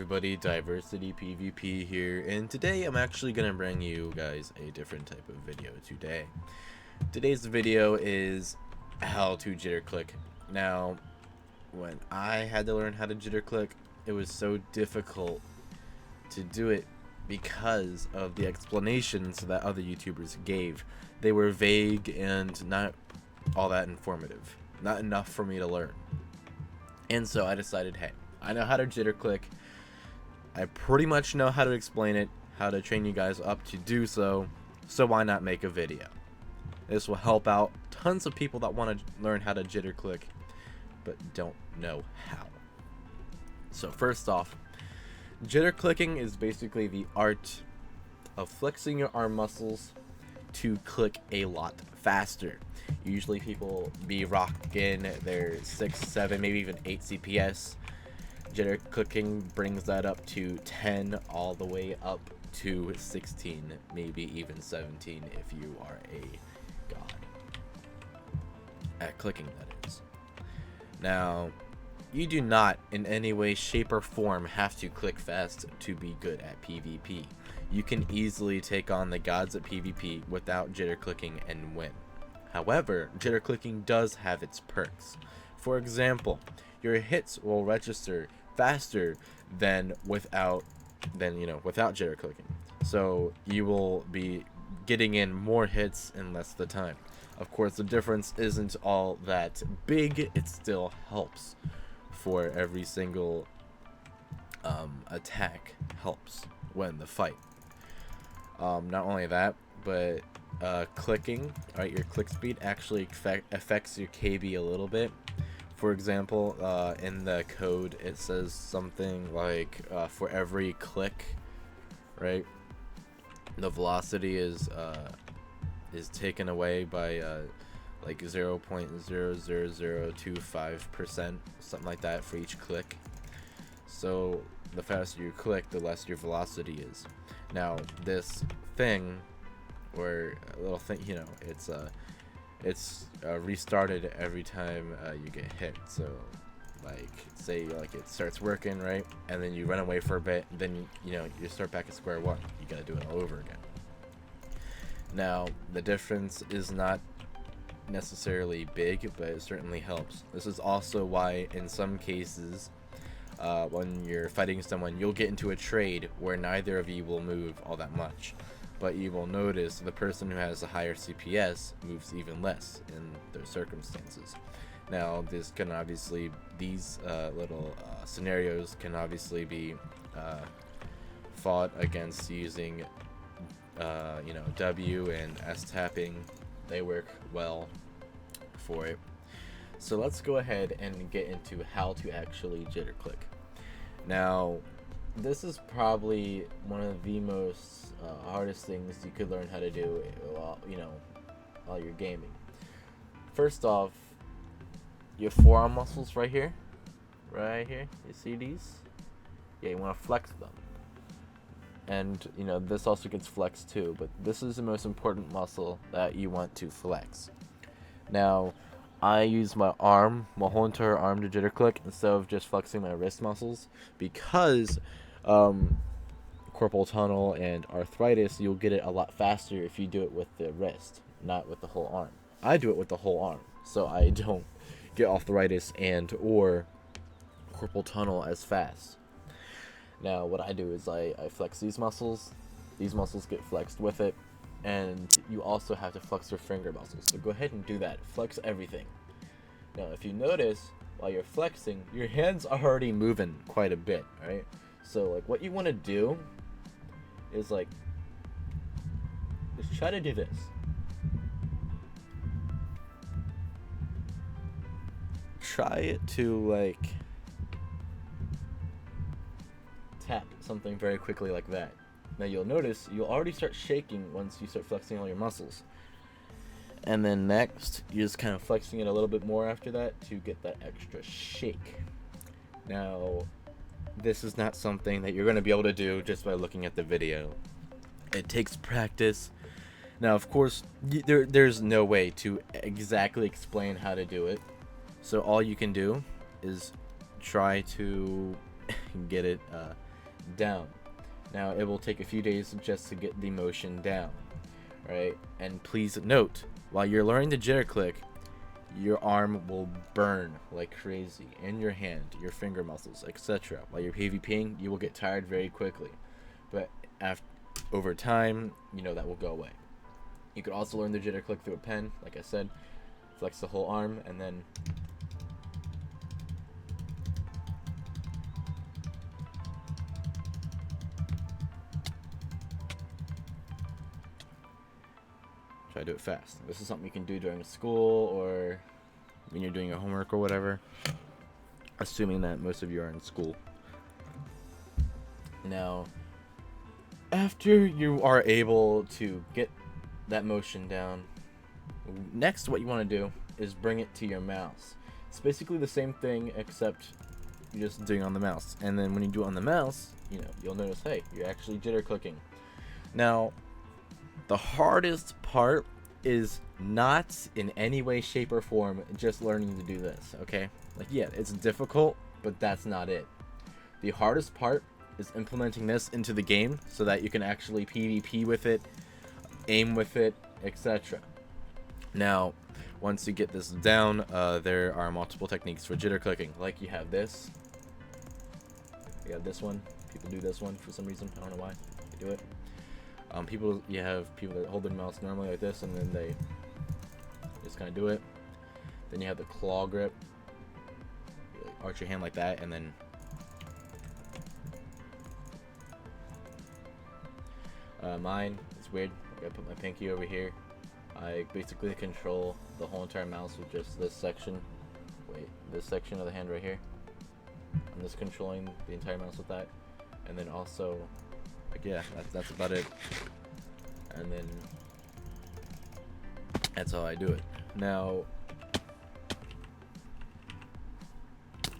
everybody, DiversityPvP here, and today I'm actually going to bring you guys a different type of video today. Today's video is how to jitter click. Now, when I had to learn how to jitter click, it was so difficult to do it because of the explanations that other YouTubers gave. They were vague and not all that informative, not enough for me to learn. And so I decided, hey, I know how to jitter click. I pretty much know how to explain it, how to train you guys up to do so why not make a video? This will help out tons of people that want to learn how to jitter click but don't know how. So first off, jitter clicking is basically the art of flexing your arm muscles to click a lot faster. Usually people be rocking their 6, 7, maybe even 8 CPS. Jitter clicking brings that up to 10 all the way up to 16, maybe even 17 if you are a god at clicking, that is. Now, you do not in any way, shape, or form have to click fast to be good at PvP. You can easily take on the gods at PvP without jitter clicking and win. However, jitter clicking does have its perks. For example, your hits will register faster than without jitter clicking. So you will be getting in more hits in less of the time. Of course, the difference isn't all that big. It still helps for every single attack helps when the fight. Not only that, but clicking, right? Your click speed actually affects your KB a little bit. For example, in the code it says something like for every click, right, the velocity is taken away by like 0.00025%, something like that, for each click. So the faster you click, the less your velocity is. Now this thing, or a little thing, it's restarted every time you get hit. So like, say like it starts working, right, and then you run away for a bit, then you start back at square one. You gotta do it all over again. Now the difference is not necessarily big, but it certainly helps. This is also why in some cases when you're fighting someone, you'll get into a trade where neither of you will move all that much, but you will notice the person who has a higher CPS moves even less in those circumstances. Now this can obviously, these little scenarios can obviously be fought against using W and S tapping. They work well for it. So let's go ahead and get into how to actually jitter click. Now this is probably one of the most hardest things you could learn how to do while you're gaming. First off, your forearm muscles right here, you see these? Yeah, you want to flex them. And this also gets flexed too, but this is the most important muscle that you want to flex. Now I use my arm, my whole entire arm, to jitter click instead of just flexing my wrist muscles, because carpal tunnel and arthritis, you'll get it a lot faster if you do it with the wrist, not with the whole arm. I do it with the whole arm, so I don't get arthritis and or carpal tunnel as fast. Now what I do is I flex these muscles get flexed with it, and you also have to flex your finger muscles. So go ahead and do that. Flex everything. Now if you notice, while you're flexing, your hands are already moving quite a bit, right? So like what you want to do is like, just try to do this. Try to like tap something very quickly like that. Now you'll notice you'll already start shaking once you start flexing all your muscles. And then next, you're just kind of flexing it a little bit more after that to get that extra shake. Now, this is not something that you're going to be able to do just by looking at the video. It takes practice. Now, of course, there's no way to exactly explain how to do it. So all you can do is try to get it down. Now it will take a few days just to get the motion down, right? And please note, while you're learning to jitter click, your arm will burn like crazy, and your hand, your finger muscles, etc. While you're PvPing, you will get tired very quickly, but over time, you know, that will go away. You could also learn the jitter click through a pen, like I said. Flex the whole arm, and then try to do it fast. This is something you can do during school or when you're doing your homework or whatever, assuming that most of you are in school. Now, after you are able to get that motion down, next what you want to do is bring it to your mouse. It's basically the same thing, except you're just doing it on the mouse. And then when you do it on the mouse, you know, you'll notice, hey, you're actually jitter clicking. Now, the hardest part is not in any way, shape, or form just learning to do this, okay? Like, yeah, it's difficult, but that's not it. The hardest part is implementing this into the game so that you can actually PvP with it, aim with it, etc. Now, once you get this down, there are multiple techniques for jitter clicking. Like, you have this. You have this one. People do this one for some reason. I don't know why they do it. You have people that hold their mouse normally like this, and then they just kind of do it. Then you have the claw grip. You arch your hand like that, and then mine, it's weird. I gotta put my pinky over here. I basically control the whole entire mouse with just this section. Wait, this section of the hand right here. I'm just controlling the entire mouse with that, and then also, like, yeah, that's about it. And then that's how I do it. Now,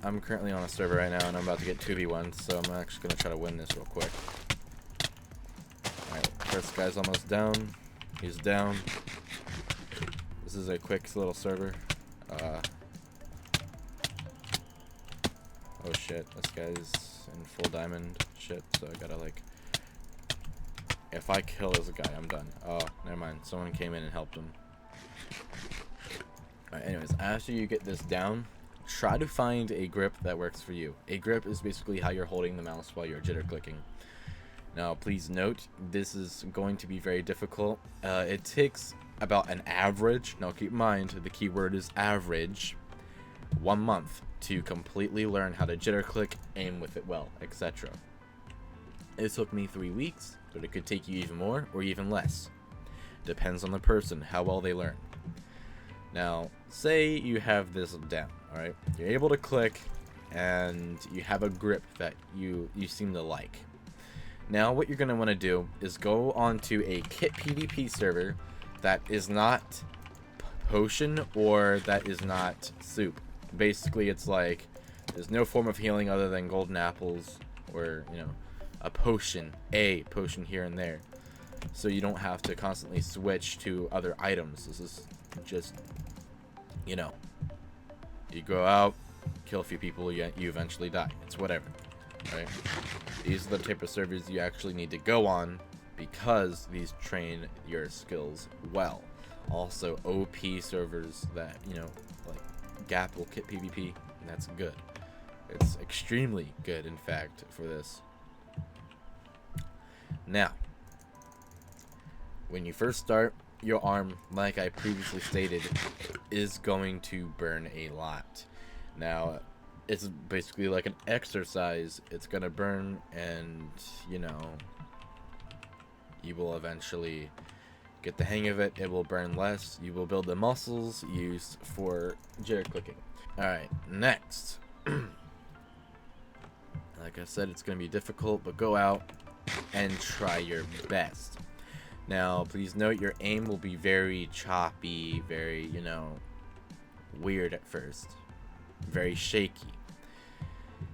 I'm currently on a server right now, and I'm about to get 2v1, so I'm actually gonna try to win this real quick. Alright, first guy's almost down. He's down. This is a quick little server. Oh shit, this guy's in full diamond shit, so I gotta, like, if I kill this guy, I'm done. Oh, never mind. Someone came in and helped him. Alright, anyways, after you get this down, try to find a grip that works for you. A grip is basically how you're holding the mouse while you're jitter clicking. Now, please note, this is going to be very difficult. It takes about an average, now keep in mind, the keyword is average, 1 month to completely learn how to jitter click, aim with it well, etc. It took me 3 weeks, but it could take you even more or even less. Depends on the person, how well they learn. Now, say you have this down, alright? You're able to click, and you have a grip that you seem to like. Now, what you're going to want to do is go onto a kit PvP server that is not potion or that is not soup. Basically, it's like there's no form of healing other than golden apples or, you know, a potion here and there. So you don't have to constantly switch to other items. This is just, you know, you go out, kill a few people, you eventually die. It's whatever, right? These are the type of servers you actually need to go on because these train your skills well. Also, OP servers that, you know, like Gap will kit PvP, and that's good. It's extremely good, in fact, for this. Now, when you first start, your arm, like I previously stated, is going to burn a lot. Now, it's basically like an exercise. It's gonna burn, and, you know, you will eventually get the hang of it. It will burn less. You will build the muscles used for jitter clicking. Alright, next. Like I said, it's gonna be difficult, but go out and try your best. Now, please note your aim will be very choppy, very, you know, weird at first. Very shaky.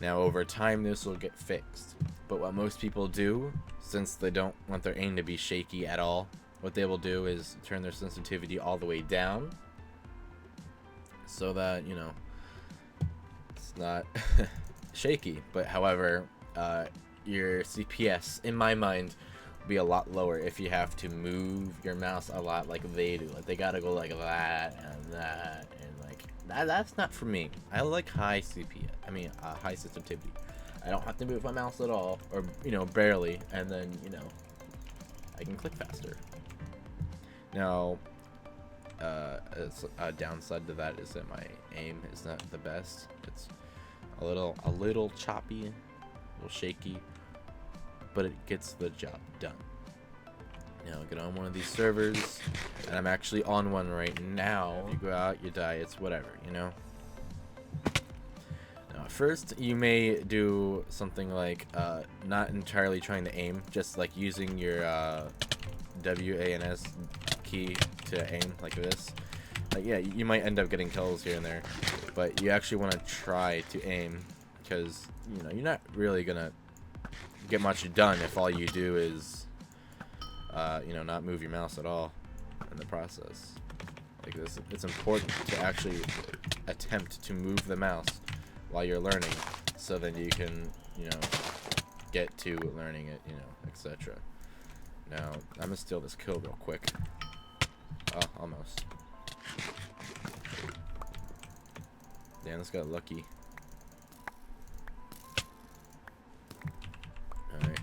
Now, over time, this will get fixed. But what most people do, since they don't want their aim to be shaky at all, what they will do is turn their sensitivity all the way down so that, you know, it's not shaky. But however, your CPS, in my mind, will be a lot lower if you have to move your mouse a lot like they do. Like, they gotta go like that and that, and like that's not for me. I like high CPS. I mean, high sensitivity. I don't have to move my mouse at all, or barely, and then I can click faster. Now, a downside to that is that my aim is not the best. It's a little choppy, a little shaky, but it gets the job done. Now get on one of these servers, and I'm actually on one right now. If you go out, you die. It's whatever, Now, first you may do something like not entirely trying to aim, just like using your WANS key to aim like this. Like, yeah, you might end up getting kills here and there, but you actually want to try to aim, because you're not really gonna get much done if all you do is not move your mouse at all in the process. Like this, it's important to actually attempt to move the mouse while you're learning, so then you can get to learning it, etc. Now I'm gonna steal this kill real quick. Oh, almost. Damn, this got lucky. Alright,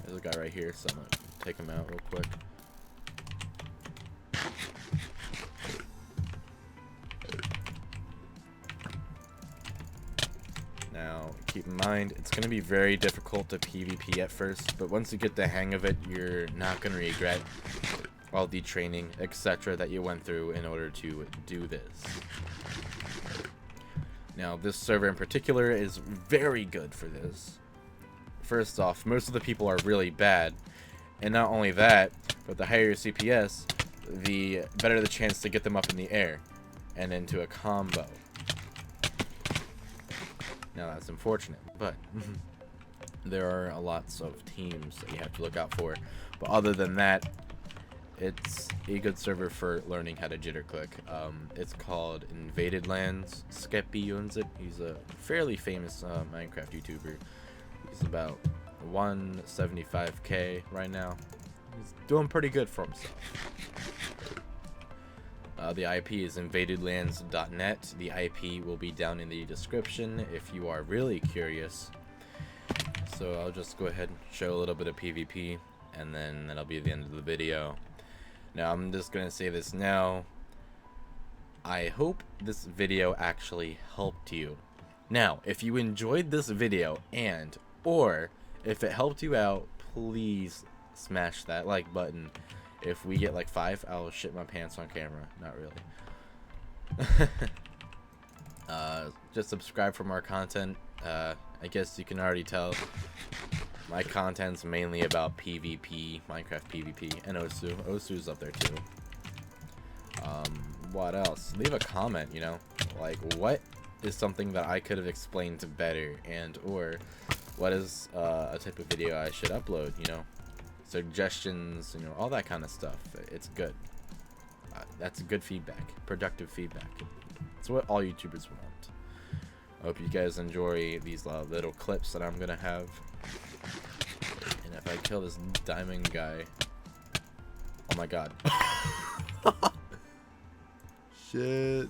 there's a guy right here, so I'm gonna take him out real quick. Now, keep in mind, it's going to be very difficult to PvP at first, but once you get the hang of it, you're not going to regret all the training, etc. that you went through in order to do this. Now, this server in particular is very good for this. First off, most of the people are really bad, and not only that, but the higher your CPS, the better the chance to get them up in the air and into a combo. Now that's unfortunate, but there are lots of teams that you have to look out for. But other than that, it's a good server for learning how to jitter click. It's called Invaded Lands. Skeppy owns it. He's a fairly famous Minecraft YouTuber. He's about 175k right now. He's doing pretty good for himself. The IP is invadedlands.net. The IP will be down in the description if you are really curious. So I'll just go ahead and show a little bit of PvP, and then that'll be the end of the video. Now I'm just gonna say this now. I hope this video actually helped you. Now, if you enjoyed this video or if it helped you out, please smash that like button. If we get like 5, I'll shit my pants on camera. Not really. Just subscribe for more content. I guess you can already tell my content's mainly about PvP, Minecraft PvP, and Osu. Osu's up there too. What else? Leave a comment, like what is something that I could have explained better, and or what is a type of video I should upload, suggestions, all that kind of stuff. It's good. That's good feedback, productive feedback. It's what all YouTubers want. I hope you guys enjoy these little clips that I'm gonna have. And if I kill this diamond guy, oh my god. Shit.